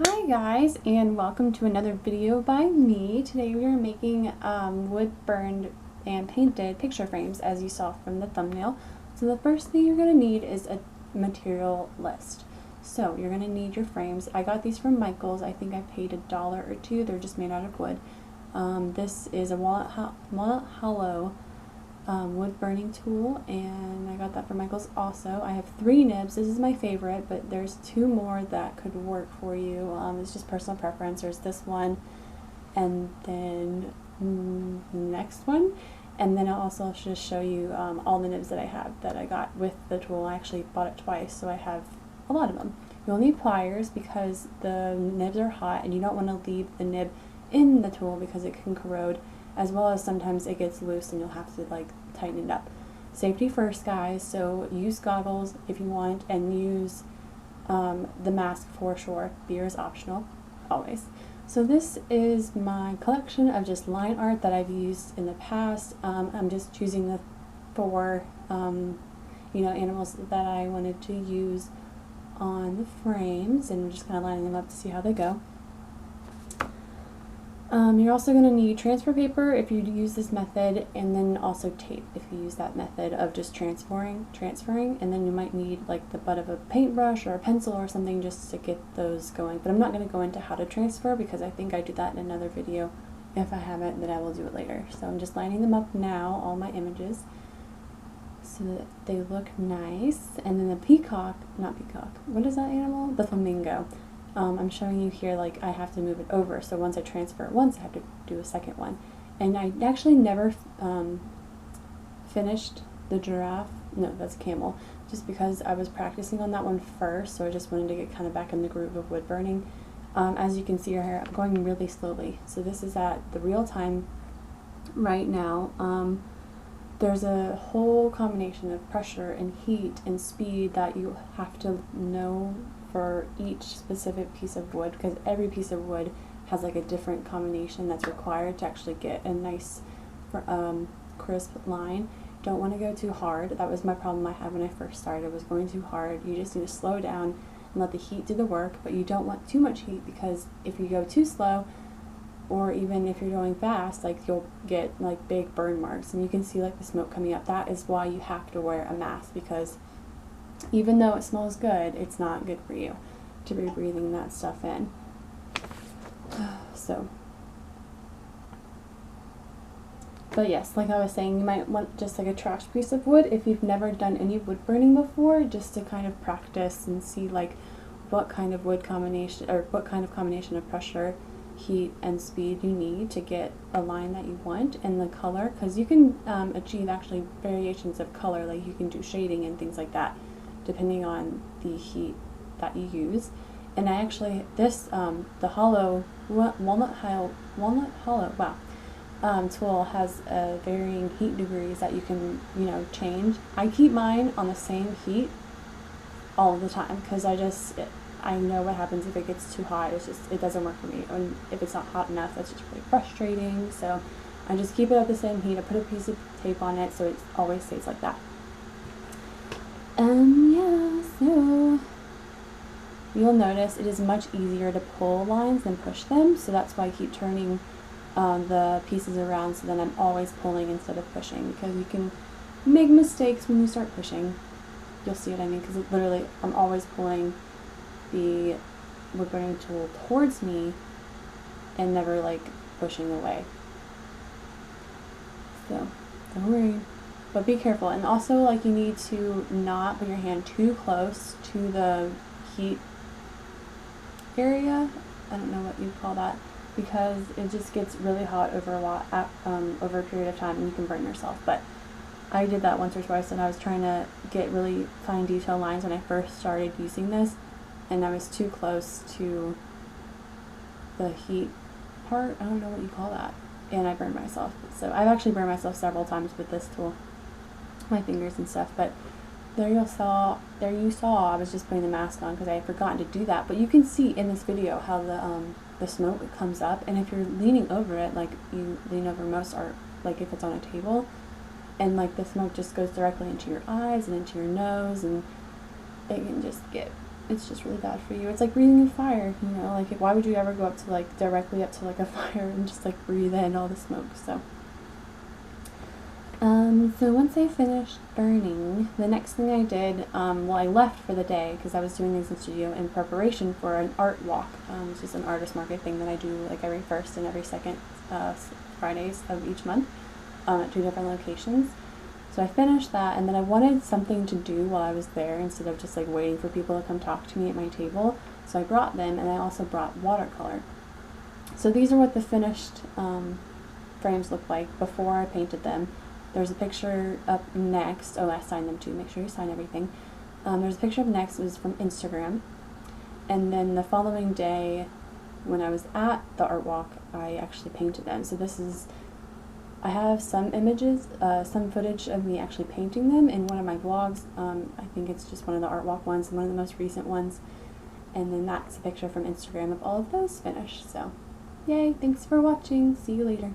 Hi guys, and welcome to another video by me. Today we are making wood burned and painted picture frames, as you saw from the thumbnail. So the first thing you're going to need is a material list. So you're going to need your frames. I got these from Michael's. I think I paid $1 or $2. They're just made out of wood. This is a walnut hollow wood burning tool, and I got that from Michael's also. I have 3 nibs. This is my favorite, but there's 2 more that could work for you. It's just personal preference. There's this one, and then the next one, and then I'll also just show you all the nibs that I have that I got with the tool. I actually bought it twice, so I have a lot of them. You'll need pliers because the nibs are hot, and you don't want to leave the nib in the tool because it can corrode, as well as sometimes it gets loose and you'll have to like tighten it up. Safety first, guys, so use goggles if you want, and use the mask for sure. Beer is optional, always. So this is my collection of just line art that I've used in the past. I'm just choosing the 4 animals that I wanted to use on the frames, and we're just kind of lining them up to see how they go. You're also going to need transfer paper if you use this method, and then also tape if you use that method of just transferring, and then you might need like the butt of a paintbrush or a pencil or something just to get those going. But I'm not going to go into how to transfer because I think I do that in another video. If I haven't, then I will do it later. So I'm just lining them up now, all my images, so that they look nice. And then the what is that animal? The flamingo. I'm showing you here, like, I have to move it over, so once I transfer it once, I have to do a second one. And I actually never finished the giraffe, no, that's camel, just because I was practicing on that one first, so I just wanted to get kind of back in the groove of wood burning. As you can see here, I'm going really slowly, so this is at the real time right now. There's a whole combination of pressure and heat and speed that you have to know for each specific piece of wood, because every piece of wood has like a different combination that's required to actually get a nice crisp line. Don't want to go too hard. That was my problem I had when I first started, was going too hard. You just need to slow down and let the heat do the work, but you don't want too much heat, because if you go too slow, or even if you're going fast, like, you'll get like big burn marks, and you can see like the smoke coming up. That is why you have to wear a mask, because even though it smells good, it's not good for you to be breathing that stuff in. So, but yes, like I was saying, you might want just like a trash piece of wood if you've never done any wood burning before, just to kind of practice and see like what kind of wood combination, or what kind of combination of pressure, heat, and speed you need to get a line that you want, and the color, because you can achieve actually variations of color, like you can do shading and things like that depending on the heat that you use. And I actually, this the hollow walnut hollow tool has varying heat degrees that you can change. I keep mine on the same heat all the time, because I know what happens if it gets too hot. It doesn't work for me, and if it's not hot enough, that's just really frustrating. So I just keep it at the same heat. I put a piece of tape on it so it always stays like that. Yeah, so you'll notice it is much easier to pull lines than push them, so that's why I keep turning the pieces around, so then I'm always pulling instead of pushing, because you can make mistakes when you start pushing. You'll see what I mean, because literally I'm always pulling the wood burning tool towards me and never like pushing away. So don't worry. But be careful, and also like you need to not put your hand too close to the heat area. I don't know what you call that, because it just gets really hot over over a period of time, and you can burn yourself. But I did that once or twice, and I was trying to get really fine detail lines when I first started using this, and I was too close to the heat part. I don't know what you call that, and I burned myself. So I've actually burned myself several times with this tool, my fingers and stuff. But there you saw I was just putting the mask on because I had forgotten to do that. But you can see in this video how the smoke comes up, and if you're leaning over it, like you lean over most, or like if it's on a table, and like the smoke just goes directly into your eyes and into your nose, and it can just get it's just really bad for you. It's like breathing in fire, you know, like why would you ever go up to like directly up to like a fire and just like breathe in all the smoke? So once I finished burning, the next thing I did, well, I left for the day because I was doing these in studio in preparation for an art walk, which is an artist market thing that I do like every first and every second Fridays of each month at 2 different locations. So I finished that, and then I wanted something to do while I was there instead of just like waiting for people to come talk to me at my table. So I brought them, and I also brought watercolor. So these are what the finished frames look like before I painted them. There's a picture up next. Oh, I signed them too. Make sure you sign everything. There's a picture up next. It was from Instagram. And then the following day, when I was at the art walk, I actually painted them. So this is, I have some images, some footage of me actually painting them in one of my vlogs. I think it's just one of the art walk ones, one of the most recent ones. And then that's a picture from Instagram of all of those finished. So, yay, thanks for watching. See you later.